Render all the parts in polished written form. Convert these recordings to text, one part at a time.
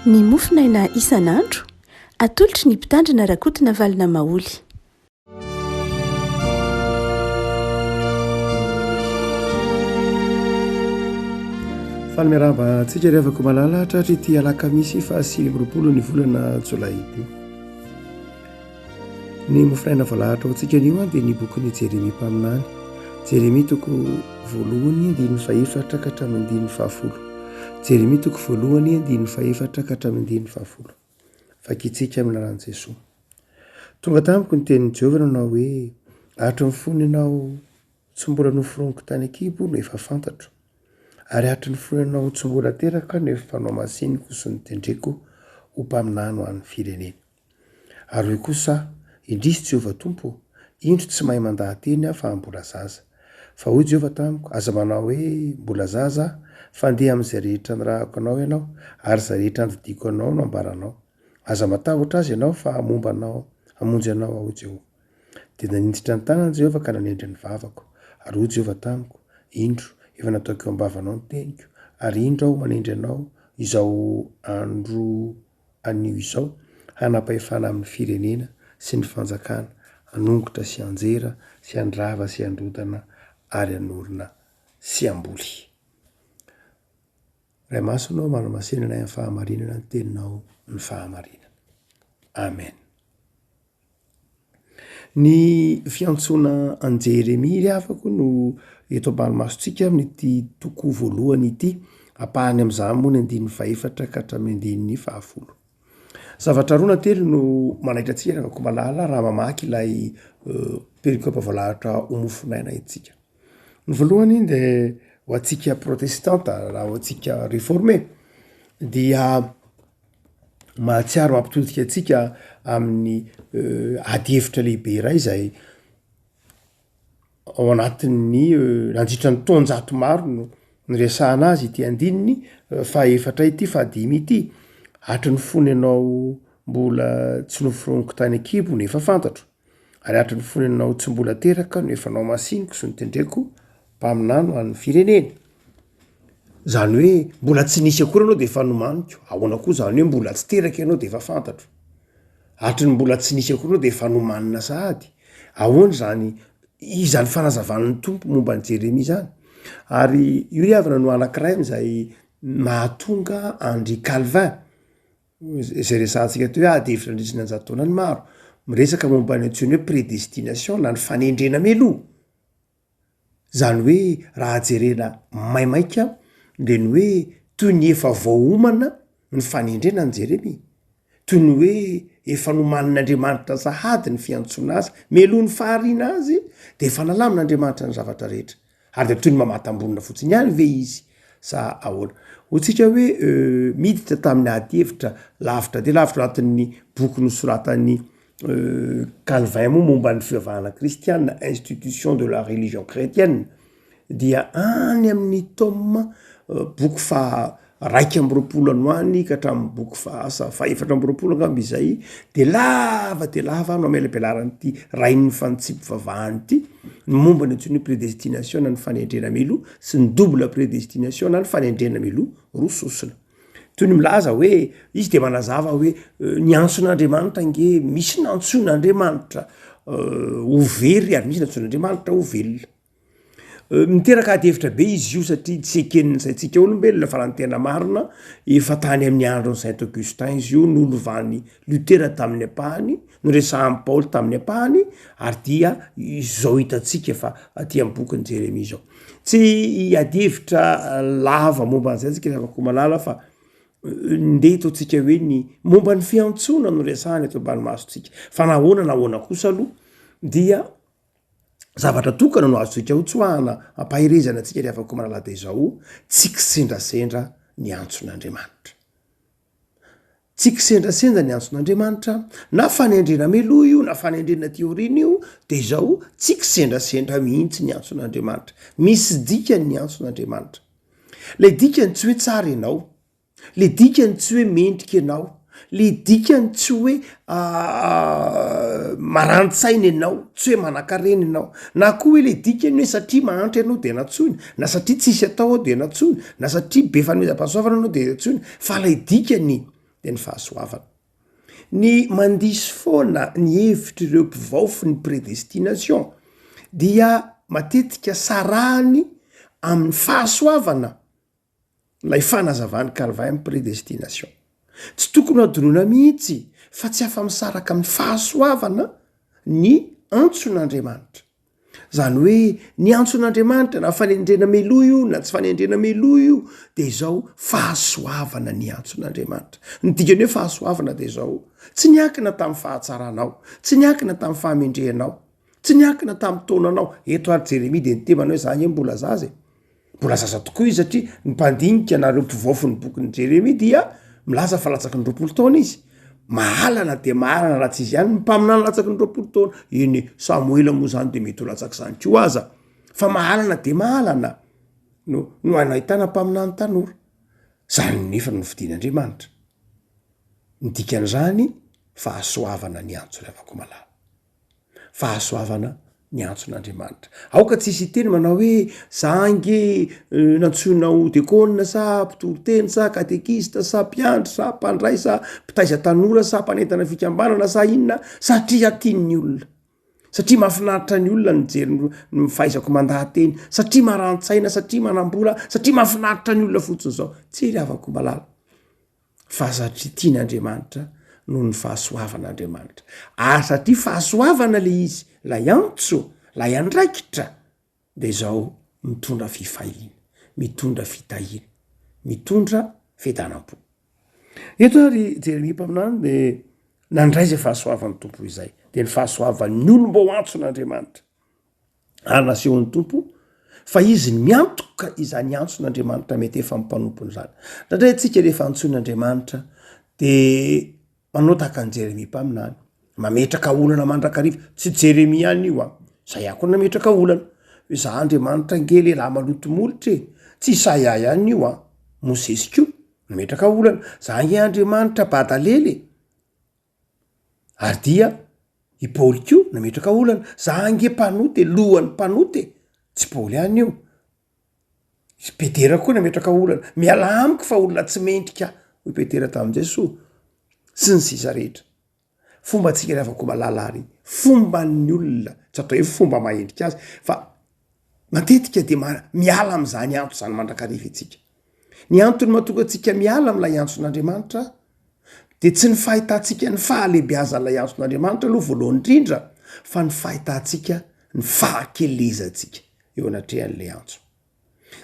ny mofinaina isan'andro atolotry ny mpitandrina rakotina valina maoly. Faly miaraba antsika revako malala tratry ity alakamisy fa 20 ny volana jolay ity. Ny mofinaina voalahatra ao antsika anio dia ny boky ny Jeremia mpaminany. Jeremia toko voalohany 1:4 ka hatramin'ny 1:10. Jeremia toko voalohany 1:4 ka hatramin'ny 1:10. Fakitsika amin'ny anaran'i Jesosy. Tonga tamiko ny tenin'i Jehovah nanao hoe hatry ny fony ianao tsy mbola noforoniko tany an-kibo no efa fantatro, ary hatry ny fony ianao tsy mbola teraka no efa fanao masiniko sy nitendreko ho mpaminany ho an'ny firenena. Ary hoe kosa indrisy Jehovah Tompo, indro tsy mahay mandahan-teny aho fa mbola zaza. Fa hoy Jehovah tamiko, aza manao hoe mbola zaza, fandeha amin'izay rehetra nirahako anao ianao, ary izay rehetra nodidiko anao no ambaranao. Aza matahotra azy ianao fa momba anao, hamonjy anao aho Jehovah. Dia naninditra ny tanan'i Jehovah ka nanendry ny vavako. Ary hoy Jehovah tamiko, indro efa nataoko eo am-bavanao ny teniko, ary indro aho manendry anao izao andro anio izao, hanapahefana amin'ny firenena sy ny fanjakana, hanongotra sy anjera sy handrava sy handrodana ary hanorina sy hamboly. Ray masonao manamasenana amin'ny fahamarinana ny teninao ny fahamarinana. Amen. Ny fiantsona an Jeremia afako no eto ambanimasontsika amin'ity toko voalohany ity, apahany amin'izany moa ny 1:4 ka hatramin'ny 1:10. Zavatra roa na telo no manaitra antsika afaka malala raha mamaky ilay perikopa voalahatra ho mofinaina itsika. Ny voalohany dia ho antsika protestanta, raha ho antsika réformé, dia mahatsiaro mampitodika antsika amin'ny ady hevitra lehibe iray izay ao anatin'ny nandritra ny taonjato maro no niresahana azy ity andininy fa 4 ity fa 5 ity. Hatry ny fony ianao mbola tsy noforoniko tany an-kibo no efa fantatro, ary hatry ny fony ianao tsy mbola teraka no efa nao masiniko sy nitendreko mpaminany ho an'ny firenena. Zany hoe mbola tsy nisy akory ianao dia efa nomaniko. Ahoana koa zany hoe mbola tsy teraka ianao dia efa fantatro. Hatry ny mbola tsy nisy akory ianao dia efa nomanina sahady. Ahoana zany izany fanazavan'ny Tompo momba ny Jeremia zany. Ary io ry havana no anankiray amin'izay mahatonga Henri Calvin, izay resahantsika teo hoe ady hevitra nandritra ny 100 taona ny maro, miresaka momba ny antsoina hoe prédestination na ny fanendrena mialoha. Zany hoe raha jerena maimaika dia ny hoe toy ny efa voaomana ny fanendrena ny Jeremia, toy ny hoe efa nomanin'Andriamanitra sahady ny fiantsona azy, mialoha ny fahariana azy dia efa nalamin'Andriamanitra ny zavatra rehetra, ary dia toy ny mamata-ambonina fotsiny ihany ve izy sa ahoana. Hotsika hoe miditra tamin'ny ady hevitra lavitra dia lavitra anatin'ny boky nosoratan'ny Calvin moa momba ny fivavahana kristiana, institution de la religion chrétienne, dia any amin'ny tome boky fa 1:20 ka hatramin'ny boky fa 4:20 angamba izay, dia lava no amelabelaranyity rain'ny fantsipivavahany ity momba ny antsoina hoe prédestination na ny fanendrena mialoha sy ny double prédestination na ny fanendrena mialoha roa sosona. Toy ny milaza hoe izy dia manazava hoe ny antson'Andriamanitra nge misy nantson'Andriamanitra ho very ary misy nantson'Andriamanitra ho velona. Miteraka ady hevitra be izy io satria tsy ekeniny saintsika olombelona fa raha ny tena marina efa tany amin'ny andron'ny Saint Augustin izy io nolovany Lutera tamin'ny ampahany, noresahan'i Paoly tamin'ny ampahany, ary dia izao hitantsika fa aty amin'ny bokin'ny Jeremia izao. Tsy ady hevitra lava momba an'izay antsika afaka malala fa ndeha taontsika hoe ny momba ny fiantsona no resahany eto ambanimasontsika. Fa nahoana kosa aloha dia zavatra tokana no azontsika ho tsoahana ampahirezana antsika rehefa afaka malala dia izao, tsy kisendrasendra ny antson'Andriamanitra. Tsy kisendrasendra ny antson'Andriamanitra, na fanendrena mialoha io na fanendrena teoriana io, dia izao tsy kisendrasendra mihitsy ny antson'Andriamanitra. Misy dikany ny antson'Andriamanitra. Le dikany tsy hoe tsara ianao, le dikany tsy hoe mendrika ianao, le dikany tsy hoe marantsaina ianao, tsy hoe manan-karena ianao, na koa hoe le dikany hoe satria mahantra ianao dia natsoina, na satria tsisy atao ao dia natsoina, na satria be fanomezam-pahasoavana ianao dia natsoina, fa le dikany de ny fahasoavana ny mandisy foana ny hevitry ireo mpivaofy ny prédestination dia matetika sarahany amin'ny fahasoavana lay fanazavany calvin amin'ny prédestination tsy tokony adonoina mihitsy fa tsy afa-misaraka amin'ny fahasoavana ny antson'Andriamanitra zany hoe ny antson'Andriamanitra na fanendrena meloa io na tsy fanendrena meloa io de izao fahasoavana ny antson'Andriamanitra ny dikany hoe fahasoavana de zao tsy niankina tamin'ny fahatsaranao tsy niankina tamin'ny fahamendrehanao tsy niankina tamin'ny taonanao eto ary Jeremia de nitemanao hoe zany mbola zaza mbola zaza tokoa izy satria ny mpandinika nareo mpivaofy ny bokyny Jeremia dia milaza fa latsaky ny 20 taona izy mahalana de mahalana raha tsy izy ihany mpaminany latsaky ny 20 taona eny Samoela moa zany de mety ho latsaky zany ko aza fa mahalana de mahalana no anahitana mpaminany tanora zany nefa no fidin'Andriamanitra ny dikan'izany fahasoavana ny antso ravako malala fahasoavana ny antson'Andriamanitra aoka tsisy teny manao hoe zange nantsonao dekona sa mpitoriteny sa katekista sa mpiandry sa mpandray sa mpitaiza tanora sa mpanentana fikambanana sa inona satria tian'ny olona satria mahafinaritra ny olona nijery ny fahaizako mandahateny satria marantsaina satria manambola satria mahafinaritra ny olona fotsiny zao tsy ry avako malala fa satria tian'Andriamanitra noho ny fahasoavan'Andriamanitra ary satria fahasoavana le izy lay antso lay andraikitra de zao mitondra fifahina mitondra fitahina mitondra fiadanam-po eto ary Jeremia mpaminany de nandray zay fahasoavan'ny tompo izay de ny fahasoavan'ny olomba ho antson'Andriamanitra ary nasehon'ny tompo fa izy miantoka izany antson'Andriamanitra mety efa mmpanompony zany nandray atsika rehefa antson'Andriamanitra de manao tahaka ny Jeremia mpaminany mametraka olana mandrakariva tsy Jeremia ihany io zay ako nametraka olana hoe za Andriamanitra nge lehilahy maloto molotra tsy Isaia ihany io Mosesy ko nametraka olana za nge Andriamanitra badalele ary dia i Paoly ko nametraka olana za nge mpanote lohan'ny mpanote tsy Paoly ihany io Petera koa nametraka olana miala amiko fa olona tsy mendrika hoy Petera tamin'izay so sy ny sisa rehetra fomba tsika rehavako malala ary fomba ny olona tsy atao hoe fomba mahendrika azy fa matetika de miala am'zany anto zany mandrakariva itsika ny antony mahatonga atsika miala am'lay antson'Andriamanitra de tsy ny fahitantsika ny fahalehibiazan'lay antson'Andriamanitra aloha voalohany indrindra fa ny fahitantsika ny fahakelezantsika eo anatrehan'lay antso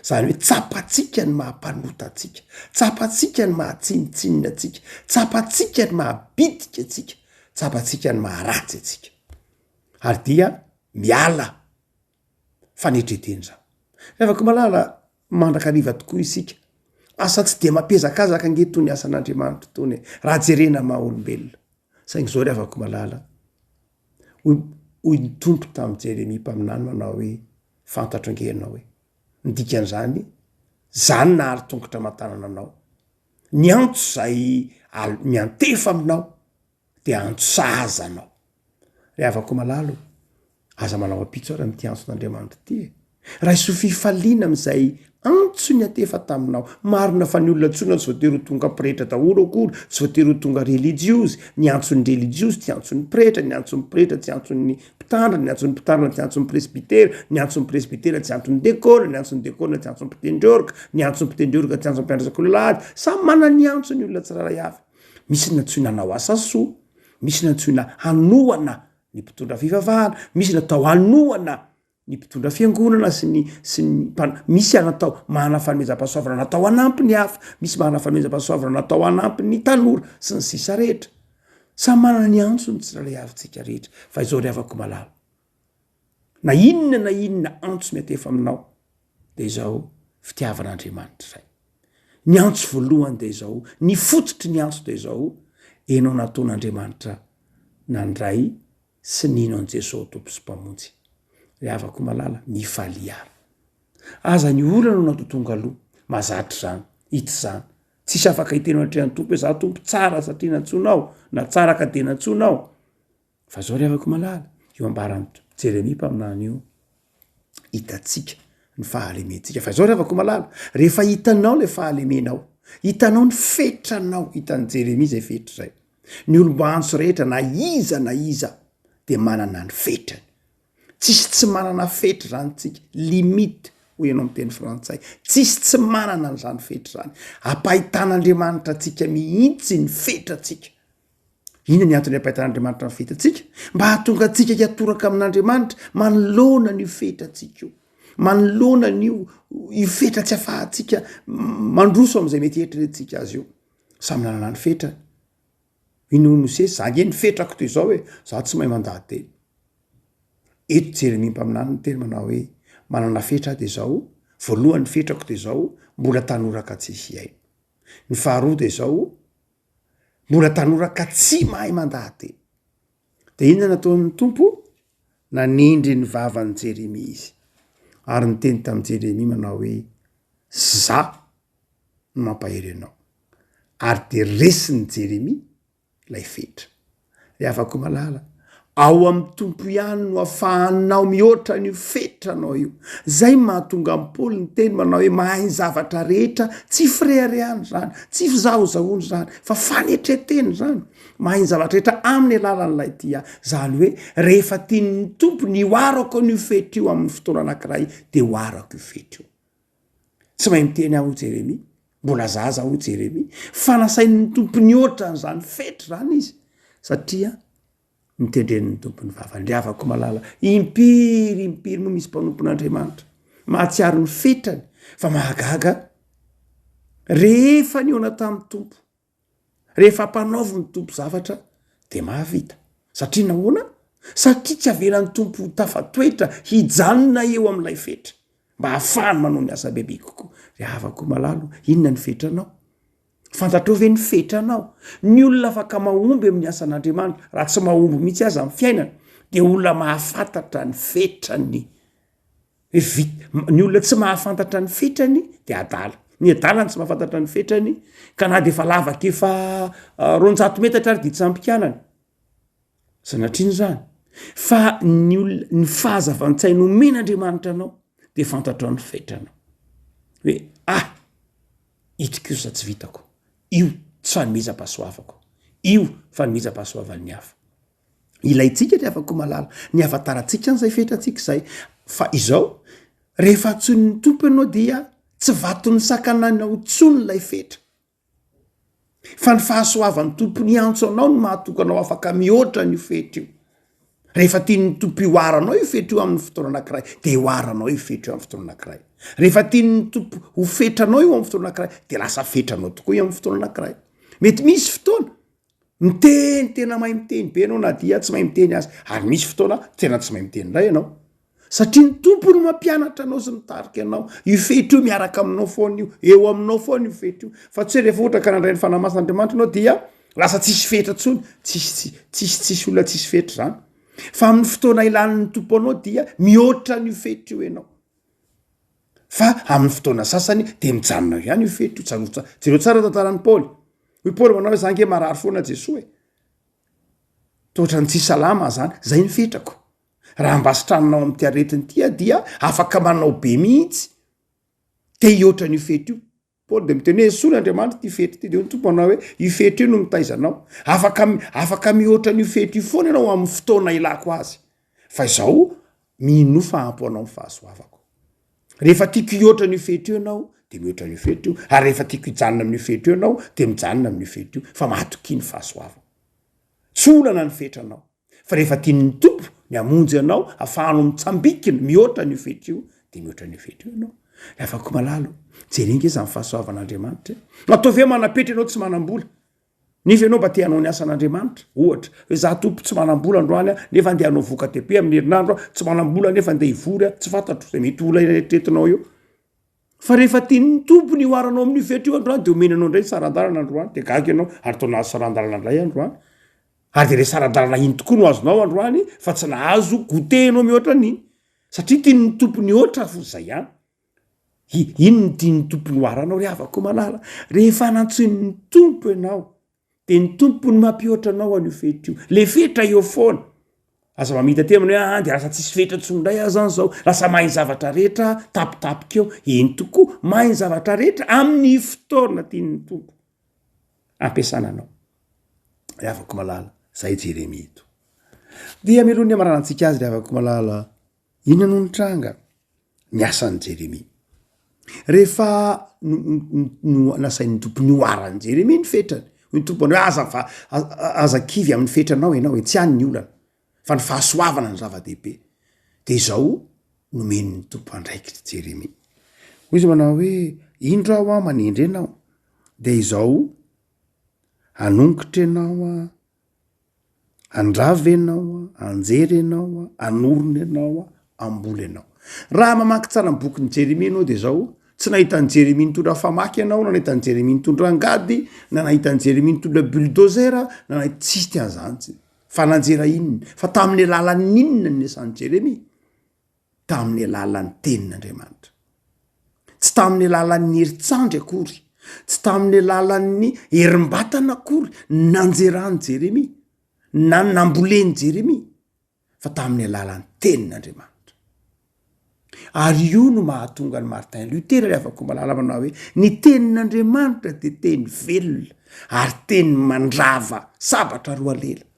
zany hoe tsapatsika ny mahampanota atsika tsapatsika ny mahatsinitsinina atsika tsapatsika ny mahabitika atsika tsapatsika ny maharatsy atsika ary dia miala fanetreteny zany rehavako malala mandrakariva tokoa isika asa tsy de mampezakazaka nge tony asan'Andriamanitra tony raha jerena maha olombelona saingy zao rehavako malala hoy ny tompo tamin'ny Jeremia mpaminany manao hoe fantatro angehanao hoe ndikan'izany zany nahary tongotra matanana anao ny antso zay miantefa aminao de antso sahazanao rehavako malalo aza manao apitso ara mity antson'Andriamanitra ty raha iso fifaliana am'izay antso ny atefa taminao marina fa ny olona tsona tsy voatery ho tonga pretra daholo akory tsy voatery ho tonga religiosy ny antson'ny religiosy tsy antson'ny pretra ny antson'ny pretra tsy antson'ny mpitandra ny antson'ny mpitandrina tsy antson'ny presbitera ny antson'ny presbitera tsy antson'ny dekona ny antson'ny dekona tsy antson'ny mpitendrorika ny antson'ny mpitendrorika tsy antson'ny mpiandrasakololahady samy mana ny antso ny olona tsiraray avy misy natsoina anao asa soa misy natsoina hanoana ny mpitondra fivavahana misy natao hanoana ny mpitondra fiangonana sy ny misy anatao mahana fanomezam-pahasoavana natao hanampy ny hafa misy mahana fanomezam-pahasoavana natao hanampy ny tanora sy ny sisa rehetra samy manana ny antso ny tsiraray avintsika rehetra fa izao rehavako malala na inona antso miatefa aminao de izao fitiavan'Andriamanitra zay ny antso voalohany de izao ny fototry ny antso de izao enao nataon'Andriamanitra nandray sy nino an Jesosy tompo sy mpamonjy rehavako malala mifaly ary aza ny olana no natao tonga aloha mazatra zany ity zany tsisy afaka hitenao atrehan'ny tompo hoe za tompo tsara satria nantsonao na tsara ka de nantsonao fa zao rehavako malala io ambarany Jeremia mpaminany io hitatsika ny fahalementsika fa zao rehavako malala rehefa hitanao le fahalemenao hitanao ny fetranao hitan'ny Jeremia zay fetra zay ny olombo-antso rehetra na iza de manana ny fetrany tsisy tsy manana fetra zany tsika limite ho ianao amin'ny teny frantsay tsisy tsy manana n'zany fetra zany ampahitan'Andriamanitra tsika mihitsy ny fetratsika ina ny antony ampahitan'Andriamanitra ny fetratsika mba hahatonga atsika hiatoraka amin'Andriamanitra manoloana ny fetratsika io manoloana nio fetra tsy afahantsika mandroso am'izay mety eritreretintsika azy io samy nanana ny fetrany ino Mose zange ny fetrako toy izao hoe za tsy mahay mandahateny eto Jeremia mpaminany ny teny manao hoe manana fetra de zao voalohany fetrako de zao mbola tanoraka tsy hiaino ny faharoa de zao mbola tanoraka tsy mahay mandahateny de inona nataon'ny tompo nanindry ny vavan'ny Jeremia izy ary ny teny tamin'ny Jeremia manao hoe za no mampahery anao ary de resin'ny Jeremia lay fetra le afako malala ao amin'ny tompo ihany no afahanao mihoatra ny fetranao io zay mahatonga amin'ny Paoly ny teny manao hoe mahay ny zavatra rehetra tsy fireharehany zany tsy fizahozahoany zany fa fanetreteny zany mahay ny zavatra rehetra amin'ny alalan'ilay dia zany hoe rehefa tian'ny tompo ny oarako ny fetra io amin'ny fotoana anankiray de oarako io fetra io tsy mahay miteny aho Jeremia mbola zaza ho Jeremia fanasain'ny tompo ny oatra n'zany fetra zany izy satria mitendren'ny tompony vavany le afako malala impiry moa misy mpanompon'Andriamanitra mahatsiaro ny fetrany fa mahagaga rehefa niona tamin'ny tompo rehefa mpanaovy ny tompo zavatra de mahavita satria nahoana satria tsy avelan'ny tompo tafatoetra hijanona eo amin'ilay fetra mba hahafahany manao ny asa bebe kokoa le afako malalo inona ny fetranao fantatrao ve ny fetranao ny olona afaka mahomby amin'ny asan'Andriamanitra raha tsy mahomby mihitsy aza amin'ny fiainana de olona mahafantatra ny fetrany ny olona tsy mahafantatra ny fetrany de adala ny adalany tsy mahafantatra ny fetrany ka na de efa lavaka efa 200 metatra ary ditsampikanany sanatriny zany fa ny olona ny fahazavan-tsainy nomen'Andriamanitra anao de fantatrao ny fetranao hoe itrikosa tsy vitako io tsy fanomezam-pahasoavako io fanomezam-pahasoavan'ny hafa ilaitsika de afako malala ny afataratsika n'izay fetratsika zay fa izao rehefa tsony tompo ianao dia tsy vatony sakananao tsony lay fetra fa ny fahasoavan'ny tompo ny antso anao no mahatokanao afaka mihoatra ny fetra io rehefa tian'ny tompo ioaranao io fetra io amin'ny fotoana anankiray de oaranao io fetra io amin'ny fotoana anankiray rehefa tian'ny tompo ho fetranao io amin'ny fotoana anankiray de lasa fetranao tokoa io amin'ny fotoana anankiray mety misy fotoana miteny tena mahay miteny be anao na dia tsy mahay miteny azy ary misy fotoana tena tsy mahay miteny ndray ianao satria ny tompo no mampianatra anao sy mitarika anao io fetra io miaraka aminao foana io eo aminao foana io fetra io fa tsy hoe rehefa ohatra ka nandray ny fanamasin'Andriamanitra ianao dia lasa tsisy fetra tsony tsisy olona tsisy fetra zany fa amin'ny fotoana ilan'ny tompo anao dia mihoatra ny fetra io ianao fa amin'ny fotoana sasany de mijanona ihany io fetra io jereo tsara tantaran'ny Paoly hoy Paoly manao hoe zange marary foana Jesosy tohatra ny tsy salama zany zay ny fetrako raha mbasitranonao amin'ny tiaretiny tia dia afaka manao be mihitsy te hihoatra ny fetra io Paoly de miteny hoe soa n'Andriamanitra ty fetra ty de ny tompo anao hoe io fetra io no mitaizanao afaka mihoatra ny fetra io foana ianao amin'ny fotoana ilako azy fa izao mino fahampo anao amin'ny fahasoavako rehefa tiako hihoatra ny fetra io ianao de mihoatra ny fetra io ary rehefa tiako hijanona amin'ny fetra io ianao de mijanona amin'ny fetra io fa mahatoky ny fahasoavako tsy olana ny fetranao fa rehefa tian'ny tompo ny amonjy ianao afahanao mitsambikina mihoatra ny fetra io de mihoatra ny fetra io ianao le afako malalo jerena izy amin'ny fahasoavan'Andriamanitra ataovy hoe manapetra ianao tsy manam-bola nefa ianao mba te hanao ny asan'Andriamanitra ohatra hoe za tompo tsy manam-bola androany nefa andeha hanao voka tepe amin'ny herinandro tsy manam-bola nefa andeha hivory tsy fantatro zay mety ola eritreretinao io fa rehefa tian'ny tompo ny oaranao amin'ny fetra io androany de omenanao indray sarandalana androany de gaga ianao ary tonazo sarandalana indray androany ary de le sarandalana iny tokoa no azonao androany fa tsy nahazo gotenao mihoatra an'iny satria tian'ny tompo ny oatra fo zay ihany iny ny tian'ny tompo ny oaranao re afako malala rehefa nantson'ny tompo ianao de ny tompo ny mampihoatra anao an'io fetra io le fetra eo foana aza mamita ty aminy hoe de lasa tsisy fetra tsondray a zany zao lasa mainy zavatra rehetra tapitapikeo eny tokoa mainy zavatra rehetra amin'ny fotoana tiany tompo ampiasananao ry afako malala zay Jeremia to dia melohany amaranantsika azy ry afako malala inona no nitranga ny asan'ny Jeremia rehefa no nasain'ny tompo ny oarany Jeremia ny fetrany ny tompony hoe aza kivy amin'ny fetranao ianao e tsy any ny olana fa ny fahasoavana ny zava-dehibe de izao nomen'ny tompo andraikitra Jeremia hoy izy manao hoe indro aho a manendry anao de izao anongotra ianao a andrava ianao a anjery ianao a anorona ianao a amboly ianao raha mamaky tsara ny bokyny Jeremia anao de zao tsy nahitany Jeremia nitondra famaky ianao na nahitany Jeremia nitondra angady na nahitany Jeremia nitondra bulldozer na nahita tsisy ty anzantsy fa nanjera inona fa tamin'ny alalan'ny inona ny asan'ny Jeremia tamin'ny alalan'ny tenin'Andriamanitra tsy tamin'ny alalan'ny herintsandry akory tsy tamin'ny alalan'ny herim-batana akory nanjerany Jeremia na namboleny Jeremia fa tamin'ny alalan'ny tenin'Andriamanitra ary io no mahatonga ny Martin Luther ry afako malala manao hoe ny tenin'Andriamanitra de teny velona ary teny mandrava sabatra roa lela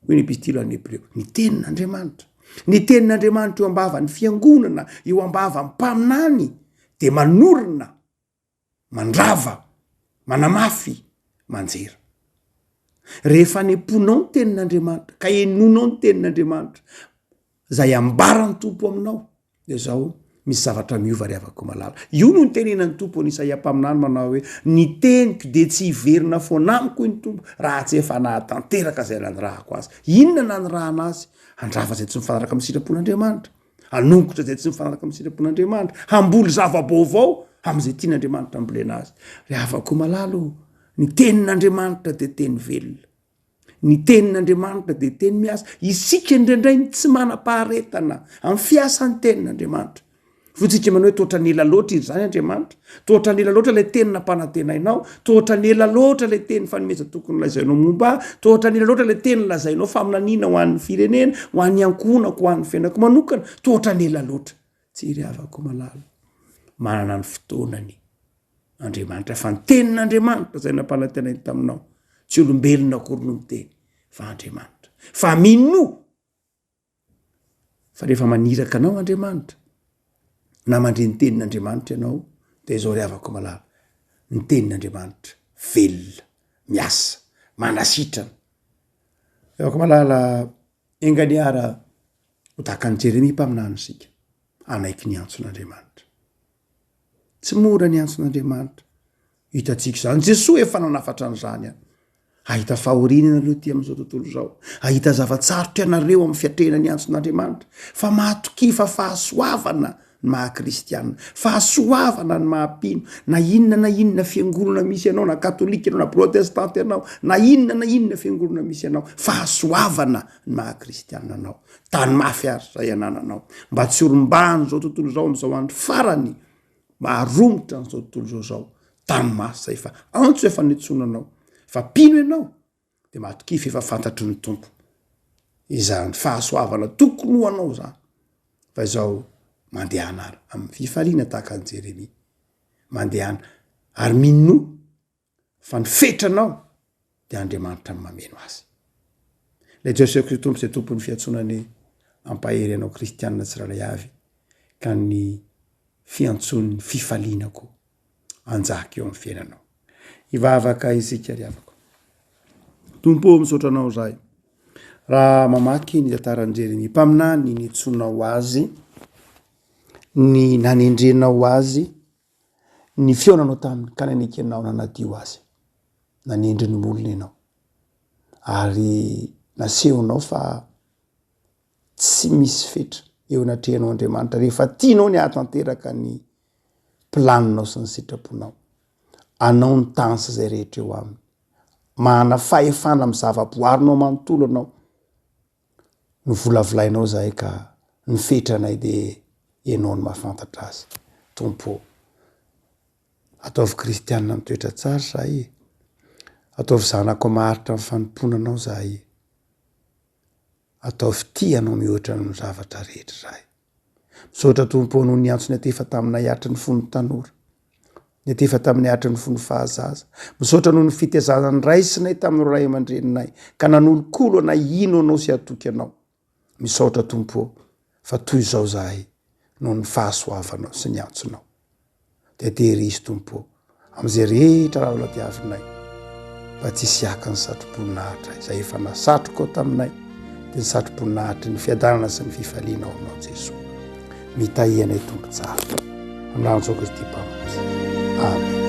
hoe ny epistilo any Hebreo ny tenin'Andriamanitra eo ambava ny fiangonana eo ambava ny mpaminany de manorona mandrava manamafy manjera rehefa nemponao ny tenin'Andriamanitra ka enonao ny tenin'Andriamanitra zay ambarany tompo aminao de zao misy zavatra miova ry afako malala io no ny tenenany tompo ny Isaia mpaminany manao hoe ny teniko de tsy hiverina foana amiko ny tompo raha tsy efa nahatanteraka zay nanirahako azy inona nanirahana azy handrava zay tsy mifanaraka amin'ny sitrapon'Andriamanitra hanongotra zay tsy mifanaraka amin'ny sitrapon'Andriamanitra hamboly zava-baovao am'izay tian'Andriamanitra ambolena azy ry afako malalo ny tenin'Andriamanitra de teny velona ny tenin'Andriamanitra de teny miasa isika indraindray tsy manam-paharetana amin'ny fiasan'ny tenin'Andriamanitra fotsika manao hoe toatra nela loatra izy zany Andriamanitra toatra nela loatra le teny nampanantenainao toatra nela loatra le teny fanomeza tokony lazainao momba toatra nela loatra le teny lazainao faminaniana ho an'ny firenena ho an'ny ankonako ho an'ny fiainako manokana toatra nela loatra tsy ry afako malala manana ny fotoanany Andriamanitra fa ny tenin'Andriamanitra zay nampanantenainy taminao tsy olombelona akory no miteny fa Andriamanitra fa mino fa rehefa maniraka anao Andriamanitra na mandre ny tenin'Andriamanitra ianao de zao ry afako malala ny tenin'Andriamanitra velona miasa manasitrana afako malala enganiara ho tahaka ny Jeremia mpaminany sika anaiky ny antson'Andriamanitra tsy mora ny antson'Andriamanitra hitatsika zany Jesosy efa nanafatra an'izany a ahita fahorinana nareo ty am'izao tontolo zao ahita zavatsarotra ianareo amin'ny fiatrehana ny antson'Andriamanitra fa mahatoky fa fahasoavana ny maha-kristianina fahasoavana ny mahampino na inona fiangonana misy ianao na katolika ianao na protestanta ianao na inona fiangonana misy ianao fahasoavana ny maha-kristianina anao tany mafy ary zay anananao mba tsy orombany zao tontolo zao am'izao andro farany maharomotra n'izao tontolo zao tany masy zay fa antso efa nitsonanao fa pino ianao de mahatokify efa fantatry ny tompo izany fahasoavana tokony ho anao zany fa izao mandehana ary amin'ny fifaliana tahaka ny Jeremia mandehana ary mino fa ny fetranao de Andriamanitra ny mameno azy le Jesosy Kristy tompo zay tompony fiantsonany ampahery anao kristianina tsirairay avy ka ny fiantson'ny fifalinako anjaka eo amin'ny fiainanao ivavaka isika ry afako tompo misaotra anao zay raha mamaky ny tantaran'i Jeremia mpaminany nitsonao azy ny nanendrenao azy ny feonanao taminy ka nanekenao nanadio azy nanendry ny molona ianao ary nasehonao fa tsy misy fetra eo anatrehanao Andriamanitra rehefa tianao ny ahatanteraka ny planinao sy ny sitraponao anao ny tansy zay rehetra eo aminy mana fahefana amin'ny zava-boarinao manontolo anao ny volavolainao zay ka ny fetranay de ianao ny mahafantatra azy tompo ataovy kristianina mitoetra tsara zahay ataovy zanako maharitra amin'ny fanomponanao zahay atao fitianao mihoatra ny zavatra rehetra zahay. Misaotra tompo noho ny antso ny atefa taminay atry ny fony tanora, ny atefa taminay atry ny fony fahazaza. Misaotra noho ny fitezazany raisinay tamin'ny ray aman-dreninay ka nanolo-kolo anay ino anao sy atoky anao. Misaotra tompo fa toy izao zahay noho ny fahasoavanao sy ny antsonao. De tehirisy tompo am'izay rehetra raha ladiavinay mba tsy siaka ny satroboninahitra izay efa nasatroko ao taminay, de ny satroboninahitry ny fiadanana sy ny fifaliana ao aminao Jesosy. Mitahianay tompo tsara. Amin'n'anjo Kristy Mpamosy. Amen.